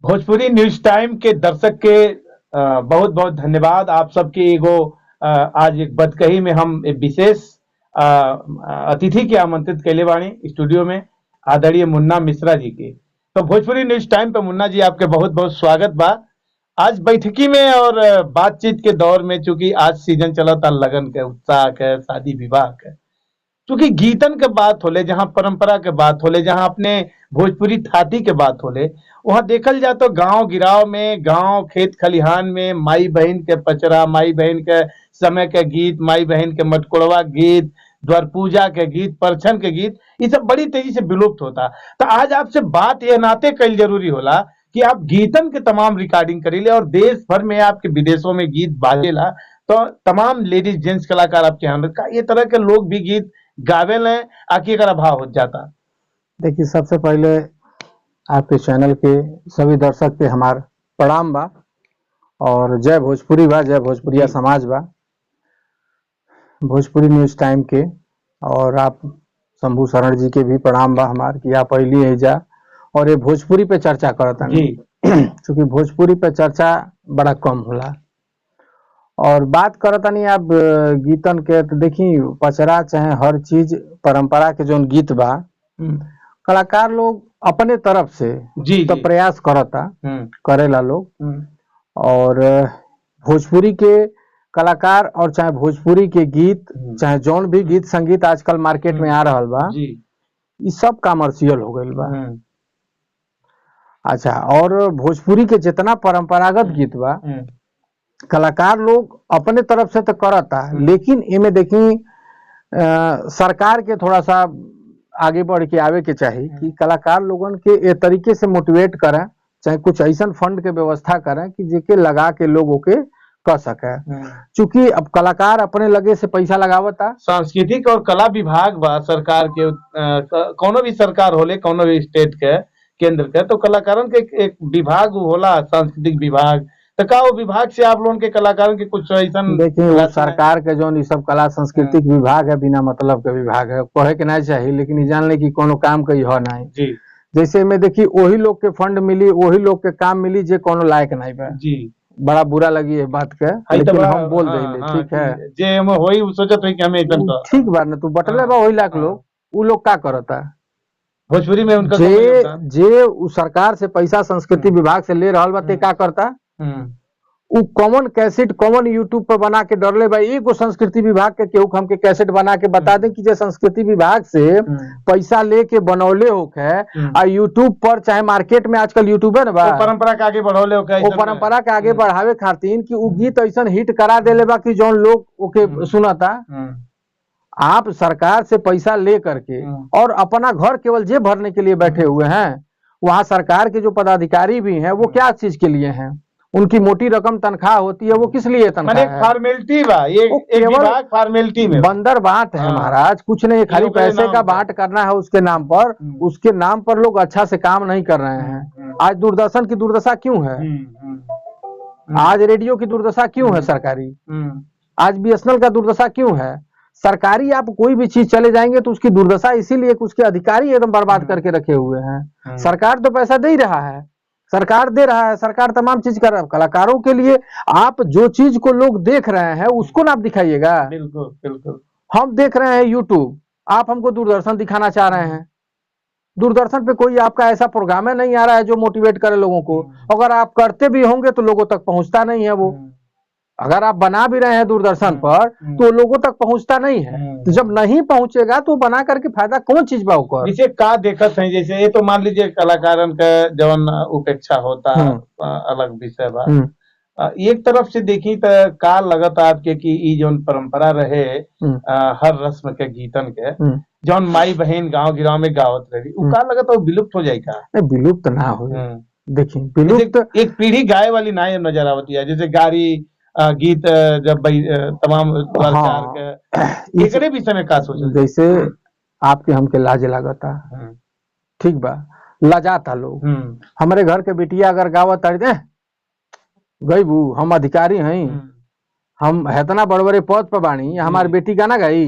Bhojpuri news time के दर्शक के बहुत बहुत धन्यवाद। आप सबके एगो आज एक बतकही में हम एक विशेष अतिथि के आमंत्रित कैले बानी स्टूडियो में, आदरणीय मुन्ना मिश्रा जी के। तो भोजपुरी न्यूज टाइम पे मुन्ना जी आपके बहुत बहुत स्वागत बा आज बैठकी में। और बातचीत के दौर में, चूंकि आज सीजन चला था लगन के, उत्साह के, शादी विवाह के, क्योंकि गीतन के बात होले, जहाँ परंपरा के बात होले, जहाँ अपने भोजपुरी थाती के बात होले, वहां देखल जाए तो गांव गिराव में, गांव खेत खलिहान में माई बहन के पचरा, माई बहन के समय के गीत, माई बहन के मटकोड़वा गीत, द्वार पूजा के गीत, परछन के गीत, ये सब बड़ी तेजी से विलुप्त होता। तो आज आपसे बात यह नाते कल जरूरी होला कि आप गीतन के तमाम रिकॉर्डिंग करीले और देश भर में, आपके विदेशों में गीत बाजेला, तो तमाम लेडीज जेंट्स कलाकार आपके यहाँ का ये तरह के लोग भी गीत गावेल हैं, आखिर का भाव हो जाता। देखिए, सबसे पहले आपके चैनल के सभी दर्शक के हमार प्रणाम बा और जय भोजपुरी बा, जय भोजपुरिया समाज बा। भोजपुरी न्यूज टाइम के और आप शंभू शरण जी के भी प्रणाम बा हमार कि आप अली है जा और ये भोजपुरी पे चर्चा करता नहीं क्योंकि भोजपुरी पे चर्चा बड़ा कम होला। और बात करता नहीं आप गीतन के, तो देखी पचरा चाहे हर चीज परंपरा के जो गीत बा, कलाकार लोग अपने तरफ से तो प्रयास करता करेला लोग। और भोजपुरी के कलाकार और चाहे भोजपुरी के गीत, चाहे जौन भी गीत संगीत आजकल मार्केट में आ रहा बा, ये सब कमर्शियल हो गई बा। अच्छा, और भोजपुरी के जितना परंपरागत गीत बा, कलाकार लोग अपने तरफ से तो करता, लेकिन इनमें देखी सरकार के थोड़ा सा आगे बढ़ के आवे के चाहिए कि कलाकार लोगन के ए तरीके से मोटिवेट करें, चाहे कुछ ऐसा फंड के व्यवस्था करें कि जेके लगा के लोगों के कर सके। चूंकि अब कलाकार अपने लगे से पैसा लगावता। सांस्कृतिक और कला विभाग बा सरकार के, कोनो भी सरकार होले, कोनो भी स्टेट के, केंद्र के, तो कलाकारों के एक विभाग होला, सांस्कृतिक विभाग। तो का वो विभाग से आप लोगों के कलाकारों के कुछ ऐसा? देखिए, सरकार के जो सब कला सांस्कृतिक विभाग है, बिना मतलब के विभाग है, कहे के नहीं चाहिए, लेकिन जान ले कि कोनो काम कही हो नहीं। जैसे में देखिए, वही लोग के फंड मिली, वही लोग के काम मिली जे कोनो लायक नहीं बा। बड़ा बुरा लगी है बात के, लेकिन हम बोल रहे ठीक है, जे हम वही सोचत है कि हमें ठीक बात ना, तू बटले बा वही लाख लोग, वो लोग का करता भोजपुरी में उनका जे सरकार से पैसा संस्कृति विभाग से ले रहा बा, ते का करता उ कॉमन कैसेट कॉमन यूट्यूब पर बना के डरले भाई एगो संस्कृति विभाग के केहू हमके कैसेट बना के बता दें कि जे संस्कृति विभाग से पैसा लेके बनौले होके आ यूट्यूब पर चाहे मार्केट में आजकल यूट्यूब है ना बा, परंपरा के आगे बढ़ौले होके, वो परंपरा के आगे बढ़ावे खातिर कि उ गीत ऐसा हिट करा देले बा कि जौन लोग ओके सुनाता। आप सरकार से पैसा ले करके और अपना घर केवल जेब भरने के लिए बैठे हुए हैं। वहां सरकार के जो पदाधिकारी भी हैं वो क्या चीज के लिए हैं? उनकी मोटी रकम तनख्वाह होती है, वो किस लिए तनख्वाह है? फॉर्मेलिटी बा, एक विभाग फॉर्मेलिटी में बंदर बांट है महाराज, कुछ नहीं, खाली पैसे का बांट करना है उसके नाम पर। उसके नाम पर लोग अच्छा से काम नहीं कर रहे हैं। आज दूरदर्शन की दुर्दशा क्यों है? आज रेडियो की दुर्दशा क्यों है सरकारी? आज बीएसएनएल का दुर्दशा क्यों है? सरकारी आप कोई भी चीज चले जाएंगे तो उसकी दुर्दशा इसीलिए कि उसके अधिकारी एकदम बर्बाद करके रखे हुए हैं। सरकार तो पैसा दे ही रहा है, सरकार दे रहा है, सरकार तमाम चीज कर रहा है। कलाकारों के लिए आप जो चीज को लोग देख रहे हैं उसको ना आप दिखाइएगा। बिल्कुल बिल्कुल। हम देख रहे हैं यूट्यूब, आप हमको दूरदर्शन दिखाना चाह रहे हैं। दूरदर्शन पे कोई आपका ऐसा प्रोग्राम है नहीं आ रहा है जो मोटिवेट करे लोगों को। अगर आप करते भी होंगे तो लोगों तक पहुंचता नहीं है वो। अगर आप बना भी रहे हैं दूरदर्शन पर तो लोगों तक पहुंचता नहीं है। तो जब नहीं पहुंचेगा तो बना करके फायदा कौन चीज बा ओकर? जैसे का देखत है, जैसे ये तो मान लीजिए कलाकारन का जवन उपेक्षा होता अलग विषय बा। एक तरफ से देखी तो का लगत आपके कि ई जौन परंपरा रहे हर रस्म के गीतन के, जौन माई बहन गांव गिराव में गावत रही, वो का लगत है विलुप्त हो जाएगा? विलुप्त ना हो। देखिए, विलुप्त एक पीढ़ी गाय वाली ना नजर आवती है, जैसे गाड़ी गीत जब तमाम एकरे विषय में का सोच? जैसे आपके हमके लाज लागता, ठीक बा, लजाता लोग। हमारे घर के बिटिया अगर गावत गईबू, हम अधिकारी हैं, हम इतना बड़े बड़े पद पर बानी, हमारी बेटी गाना गाई,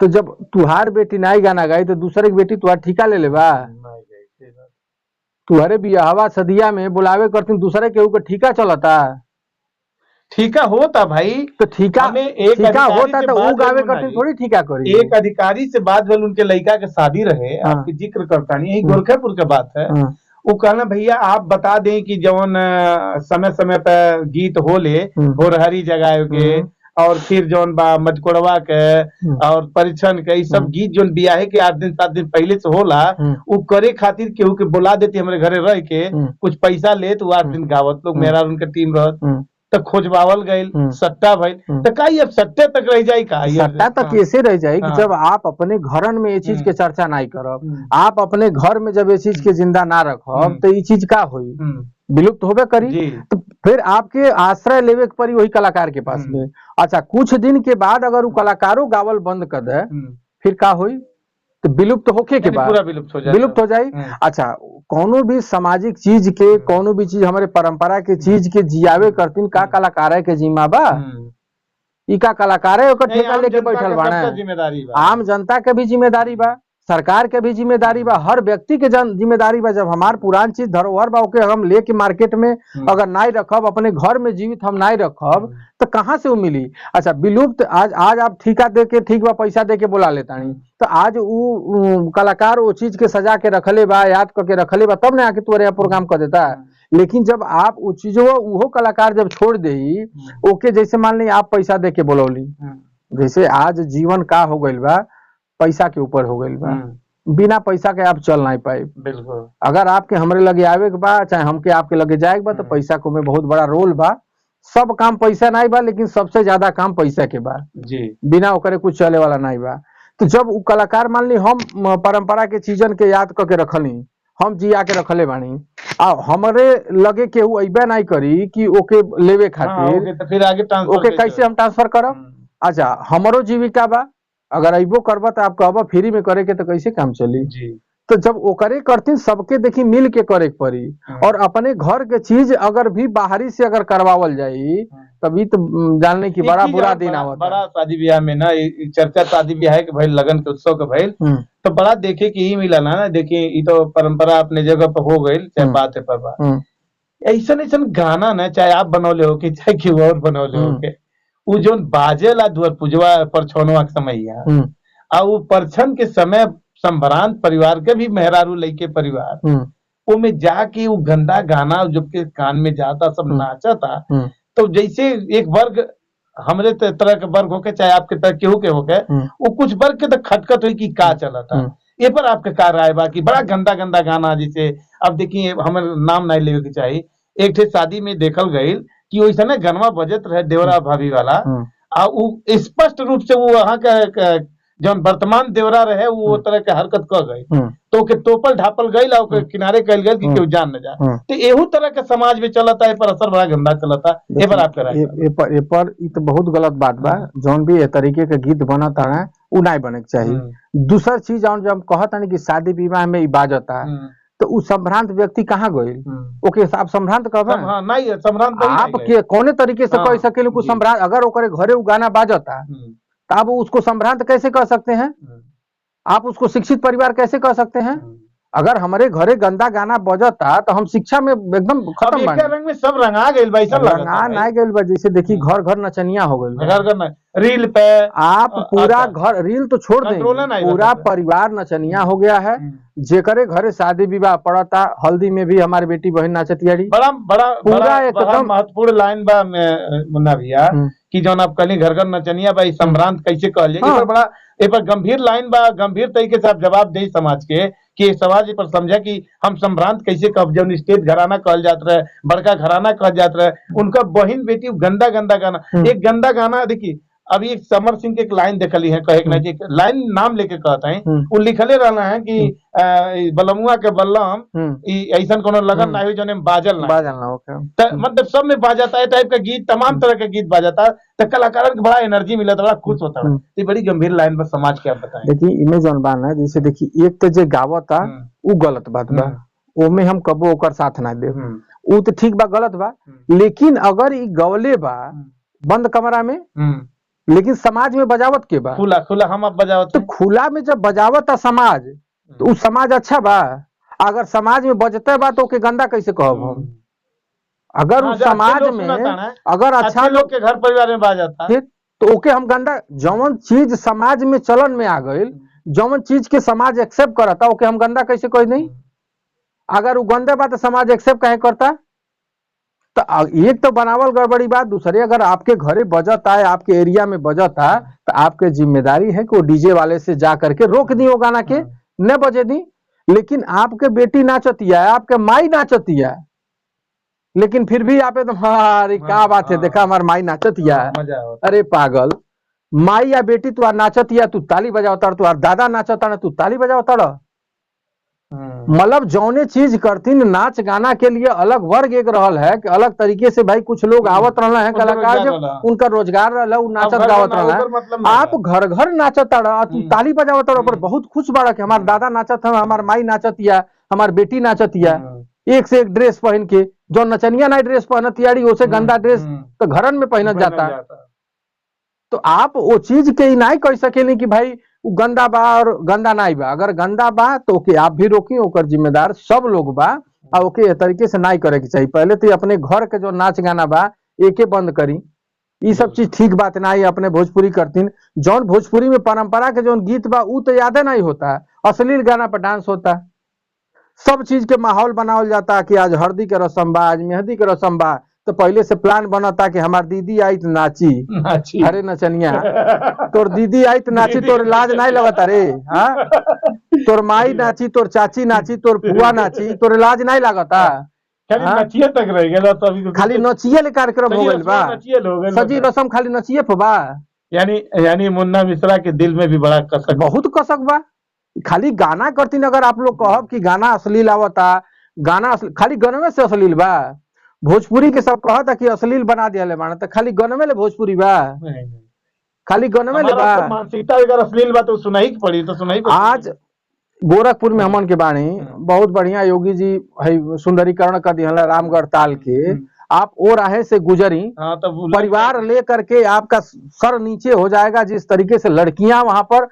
तो जब तुहार बेटी नहीं गाना गाई तो दूसरे की बेटी तुहार ठिका ले लेबा। तुम्हारे बियाहवा सदिया में बुलावे करती दूसरे केहू के ठीका चलता, ठीका होता भाई, तो ठीका ठीका होता तो वो गावे करती थोड़ी ठीका करी। एक अधिकारी से बात भल, उनके लड़का के शादी रहे, आपके जिक्र करता नहीं, यही गोरखपुर के बात है। वो कहना भैया आप बता दें कि जौन समय समय पर गीत होले भोरहरी जगाए के, और फिर जौन बा मटकोड़वा के और परीक्षण के, ये सब गीत जौन बियाहे के 8 दिन 7 दिन पहले से होला, वो करे खातिर केहू के बुला देते हमारे घरे रह के, कुछ पैसा ले तो 8 दिन गावत लोग, मेरा उनका टीम रहत, तो खोजबावल गई, सट्टा भाई, तो का अब सट्टे तक रह जाए का? सट्टा तक कैसे रह जाए कि जब आप अपने घरन में ये चीज के चर्चा नहीं करब, आप अपने घर में जब ये चीज के जिंदा ना रखब, तो ये चीज का हुई, विलुप्त होबे करी। तो फिर आपके आश्रय लेवे के पड़ी वही कलाकार के पास में। अच्छा, कुछ दिन के बाद अगर वो कलाकारों गावल बंद कर दे, फिर का हुई? तो विलुप्त होके के बाद विलुप्त हो जाए। अच्छा, कोनो भी सामाजिक चीज के, कोनो भी चीज हमारे परंपरा के चीज के जियावे करतीन, का कलाकार के जिम्मा बा? ई का कलाकार है ओकर ठेका लेके बैठल बाड़े? आम जनता के भी जिम्मेदारी बा, सरकार के भी जिम्मेदारी बा, हर व्यक्ति के जिम्मेदारी बा। जब हमार पुरान चीज धरोहर बा ओके हम लेके मार्केट में अगर नहीं रखब, अपने घर में जीवित हम नहीं रखब, तो कहाँ से वो मिली? अच्छा, विलुप्त आज आप ठीका दे के, ठीक बा पैसा दे के बुला लेता नहीं, तो आज वो कलाकार वो चीज के सजा के रखले बा, याद करके रखले बा, तब ना आके तुम्हारे यहाँ प्रोग्राम कर देता है। लेकिन जब आप वो चीज वो कलाकार जब छोड़ दे, ओके, जैसे मान ली आप पैसा दे के बोलौली, जैसे आज जीवन का हो गई बा, पैसा के ऊपर हो गई बा, बिना पैसा के आप चल नहीं पाए। बिल्कुल, अगर आपके हमरे लगे आवे के बा, चाहे हमके आपके लगे जाए के बा, तो पैसा को में बहुत बड़ा रोल बा। सब काम पैसा नहीं बा, लेकिन सबसे ज्यादा काम पैसा के बा जी, बिना ओकरे कुछ चले वाला नहीं बा। तो जब वो कलाकार मान ली हम परंपरा के चीजन के याद करके रखली, हम जिया के रखले बानी, आ हमरे लगे केहू अइबे नहीं करी कि ओके लेवे खातिर, तो फिर आगे ओके कैसे हम ट्रांसफर करब? अच्छा, हमरो जीविका बा, अगर अइबो करबा तो आप कहबा फ्री में करे के, तो कैसे काम चली जी? तो जब ओकरे करती सबके देखी मिल के करे के पड़ी, और अपने घर के चीज अगर भी बाहरी से अगर करवावल जाई, तभी तो जानने की बड़ा बुरा दिन आवत। बड़ा शादी ब्याह में ना चर्चा शादी ब्याह के भइल, लगन के उत्सव के भइल, तो बड़ा देखे कि ही मिला ना, देखिए ये तो परंपरा अपने जगह पर हो गई, चाहे बात है पर ऐसा ऐसा गाना ना, चाहे आप बनौले हो कि चाहे केहू और बनौले हो के, वो जो बाजेला दुआर पुजवा परछनवा के समय, आ वो परछन के समय संभ्रांत परिवार के भी मेहरारू लइके परिवार, वो में जाके वो गंदा गाना जब के कान में जाता, सब नाचा था, तो जैसे एक वर्ग हमरे तरह के वर्ग होके, चाहे आपके तरह केहू के होके, वो कुछ वर्ग के तो खटखट हुई कि का चला था। ये पर आपके का राय बा कि बड़ा गंदा गंदा गाना, जैसे अब देखिए हमें नाम नहीं लेवे के चाहिए, एक ठे शादी में देखल गई कि वैसा ना गनवा बजत रहे देवरा भाभी वाला, आ वो स्पष्ट रूप से वो वहां का जौन वर्तमान देवरा रहे वो तरह के हरकत कर गई, तो के तोपल ढापल गई, और किनारे कल गई कि केहू जान न जाए। तो एहू तरह के समाज में चलता है, पर असर बड़ा गंदा चलता है। पर आप ए पर तो बहुत गलत बात बा, जौन भी ए तरीके के गीत बनता है उ नहीं बने के चाहिए। दूसर चीज जब कहता नहीं कि शादी विवाह में बाजता, तो उ संभ्रांत व्यक्ति कहाँ गई? ओके, आप संभ्रांत कहबे नहीं, संभ्रांत आप के कौने तरीके से कह सके कुछ संभ्रांत? अगर ओकरे घरे उ गाना बाजता, तो आप उसको संभ्रांत कैसे कह सकते हैं? आप उसको शिक्षित परिवार कैसे कह सकते हैं? अगर हमारे घरे गंदा गाना बजता, तो हम शिक्षा में एकदम खत्म बानी। रंग में सब रंगा गइल बा, सब रंगा नहीं गइल बा। जैसे देखिए घर घर नचनिया हो गइल, घर घर रील पे आप पूरा घर, रील तो छोड़ दें, पूरा परिवार नचनिया हो गया है। जेकरे घरे शादी विवाह पड़ता, हल्दी में भी हमारी बेटी बहन नाचतियारी, बड़ा बड़ा पूरा एकदम महत्वपूर्ण लाइन बा मुन्ना भैया कि जौन आप कली घर घर नचनिया बा, संभ्रांत कैसे कहल जाए, बड़ा ए पर गंभीर लाइन बा, गंभीर तरीके से आप जवाब दे समाज के कि समाज पर समझा कि हम संभ्रांत कैसे कब, जब स्टेट घराना कहल जात रहे, बड़का घराना कहल जात रहे, उनका बहन बेटी गंदा गंदा गाना, एक गंदा गाना देखिए अभी एक समर सिंह के एक लाइन देखली है, कहे ना जी लाइन नाम लेके कहता है, वो लिखले रहना है कि बलमुआ के बल्लम ऐसा कोनो लगन ना हुई जो बाजल ना, मतलब सब में बाजाता है टाइप का गीत, तमाम तरह के गीत बाजाता, तो कलाकार को बड़ा एनर्जी मिला, बड़ा खुश होता है। ये बड़ी गंभीर लाइन पर समाज के आप बताएं। देखिए इमे जौन बात है, जैसे देखिए एक तो जो गावता वो गलत बात बा, ओमे हम कबो ओकर साथ ना दे, वो तो ठीक बा, गलत बा। लेकिन अगर ई गवले बा बंद कमरा में, लेकिन समाज में बजावत के बा खुला खुला हम अब बजावत, तो खुला में जब बजावत है समाज, तो उस समाज अच्छा बा। अगर समाज में बजते बा तो ओके गंदा कैसे कहब हम? अगर उस समाज में अगर अच्छा लोग के घर परिवार में बात जाता है तो ओके हम गंदा, जौन चीज समाज में चलन में आ गई, जौन चीज के समाज एक्सेप्ट करता ओके हम गंदा कैसे कह नहीं? अगर वो गंदा बात समाज एक्सेप्ट कहे करता, तो एक तो बनावल गड़बड़ी बात, दूसरे अगर आपके घरे बजता है, आपके एरिया में बजता है, तो आपके जिम्मेदारी है कि वो डीजे वाले से जा करके रोक दी वो गाना के न बजे दी। लेकिन आपके बेटी नाचतिया है, आपके माई नाचतिया है, लेकिन फिर भी आप एकदम अरे क्या बात है, देखा हमारे माई नाचतिया है। अरे पागल, माई या बेटी तू नाचतिया तू ताली बजावता, तू दादा नाचता ना तू ताली बजावता। मतलब जौने चीज करती नाच गाना के लिए अलग वर्ग एक रहल है कि अलग तरीके से भाई कुछ लोग आवत रहना है कलाकार, जो उनका रोजगार रहला उ नाचत गावत रहना है। आप घर घर नाचत रहा, तू ताली बजावत रहा, पर बहुत खुश बाड़ा कि हमार दादा नाचत है, हमार माई नाचतिया, हमार बेटी नाचतिया, एक से एक ड्रेस पहन के। जो नचनिया ना ड्रेस पहनतियाड़ी उसे गंदा ड्रेस तो घरन में पहनत जाता। तो आप वो चीज के ही नहीं कह सकेली कि भाई वो गंदा बा और गंदा नहीं बा। अगर गंदा बा तो ओके आप भी रोकी, ओकर जिम्मेदार सब लोग बा, और ओके तरीके से नहीं करे के चाहिए। पहले तो अपने घर के जो नाच गाना बा एके बंद करी, ये सब चीज ठीक बात नहीं। अपने भोजपुरी करतीन, जौन भोजपुरी में परंपरा के जौन गीत बा उ तो यादे नहीं होता, अश्लील गाना पर डांस होता, सब चीज के माहौल बनावल जाता कि आज हल्दी के रस्म बा, आज मेहंदी के रस्म बा, तो पहले से प्लान बनता कि हमार दीदी आई तो नाची। अरे नचनिया, तोर दीदी आई तो नाची, तोर लाज नहीं लगता रे? हाँ, तोर माई नाची, तोर चाची नाची, तोर फुआ नाची, तोर लाज नहीं लगता? नचिए तक रह गया तो अभी खाली नचिए कार्यक्रम हो गइल बा, सजी रस्म खाली नचिए पे बा। यानी मुन्ना मिश्रा के दिल में भी बड़ा कसक, बहुत कसक बा। खाली गाना करती, अगर आप लोग कहब कि गाना अश्लील आवता, गाना खाली गनवे से अश्लील बा। भोजपुरी के सब कहता कि अश्लील बना दिया ले बाना, तो खाली गनवे ले भोजपुरी बा, खाली गनवे ले बा। मानसिकता अगर अश्लील बा तो सुनाई पड़ी, तो सुनाई पड़ी। आज गोरखपुर में हमन के बाणी बहुत बढ़िया योगी जी है सुंदरीकरण कर दिया रामगढ़ ताल के। आप ओ राहे से गुजरी, परिवार ले करके आपका सर नीचे हो जाएगा। जिस तरीके से लड़कियां वहां पर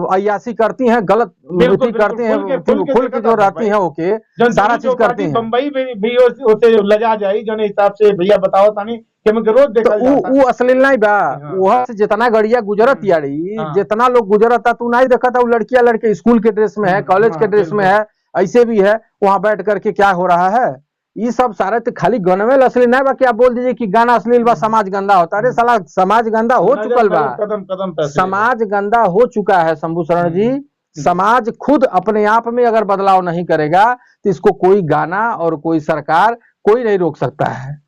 अय्यासी करती हैं, गलत नीति करती हैं, खुल के जो रहती हैं ओके सारा चीज करती हैं। बम्बई भी उसे लजा जाई जो हिसाब से भैया बताओ तानी कि मैं रोज देखा वो अश्लील नहीं बा। वहां से जितना गड़िया गुजरत यारी, जितना लोग गुजरता तू नहीं देखा था, वो लड़कियां लड़के स्कूल के ड्रेस में है, कॉलेज के ड्रेस में है, ऐसे भी है। वहां बैठ करके क्या हो रहा है, ये सब सारे तो खाली गनवेल अश्लील नहीं बा। क्या बोल दीजिए कि गाना अश्लील बा, समाज गंदा होता। अरे साला समाज गंदा हो चुकल बा, कदम कदम समाज गंदा हो चुका है शंभू शरण जी। समाज खुद अपने आप में अगर बदलाव नहीं करेगा तो इसको कोई गाना और कोई सरकार कोई नहीं रोक सकता है।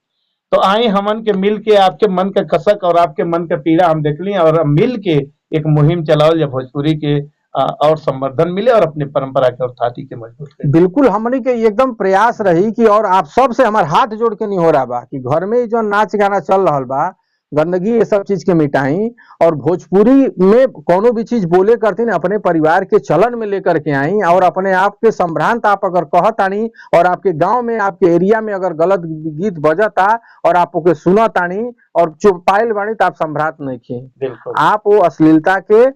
तो आई हमन के मिल के आपके मन का कसक और आपके मन का पीड़ा हम देख ली, और मिल के एक मुहिम चलाओ जब भोजपुरी के और संवर्धन मिले और अपनी परंपरा के और थाती के मजबूत करें। बिल्कुल हमनी के एकदम प्रयास रही कि, और आप सब से हमारे हाथ जोड़ के नहीं हो रहा बा कि घर में जो नाच गाना चल रहा बा, गंदगी ये सब चीज के मिटाई, और भोजपुरी में कोनो भी चीज बोले करती ना अपने परिवार के चलन में लेकर के आई, और अपने आप के संभ्रांत आप अगर कहतानी और आपके गांव में आपके एरिया में अगर गलत गीत बजता और आप ओके सुनतानी और चुप पायल बाणी तो आप संभ्रांत नहीं थे, आप वो अश्लीलता के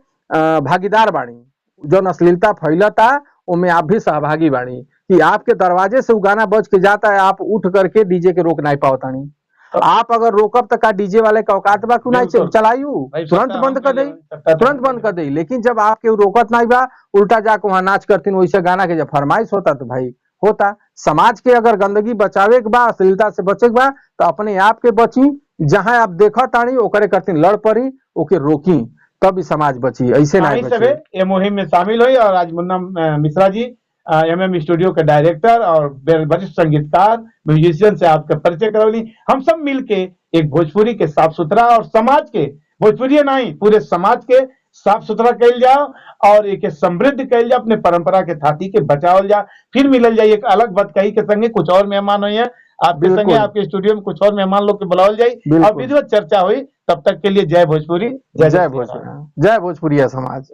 भागीदार बाणी। जो अश्लीलता फैलता उनमें आप भी सहभागी बाणी कि आपके दरवाजे से वो गाना बज के जाता है, आप उठ करके डीजे के रोक नहीं पाओतानी। आप अगर रोकब तो का डीजे वाले का औकात बा क्यों नहीं चलायू, तुरंत बंद कर दे, तुरंत बंद कर दे। लेकिन जब आपके रोकत नहीं बा, उल्टा जाके वहां नाच करती वैसे गाना के जब फरमाइश होता तो भाई होता। समाज के अगर गंदगी बचावे के बा, अश्लीलता से बचे के बा, तो अपने आप के बची। जहां आप देखा तानी ओकरे करती लड़ पड़ी, ओके रोकी, तब समाज बची, ऐसे नहीं बची। ये मुहिम में शामिल हुई और आज मुन्ना मिश्रा जी MM स्टूडियो के डायरेक्टर और वरिष्ठ संगीतकार म्यूजिशियन से आपका परिचय करवली। हम सब मिलके एक भोजपुरी के साफ सुथरा और समाज के भोजपुरी नहीं पूरे समाज के साफ सुथरा कैल जाओ और एक समृद्ध कैल जाओ, अपने परंपरा के थाती के बचावल जाओ। फिर मिलल जाए एक अलग बात कही के संगे कुछ और मेहमान हुई है आपके संगे, आपके स्टूडियो में कुछ और मेहमान लोग के बुलावल जाए और विधिवत चर्चा हुई। तब तक के लिए जय भोजपुरी, जय भोजपुरी, जय भोजपुरी समाज।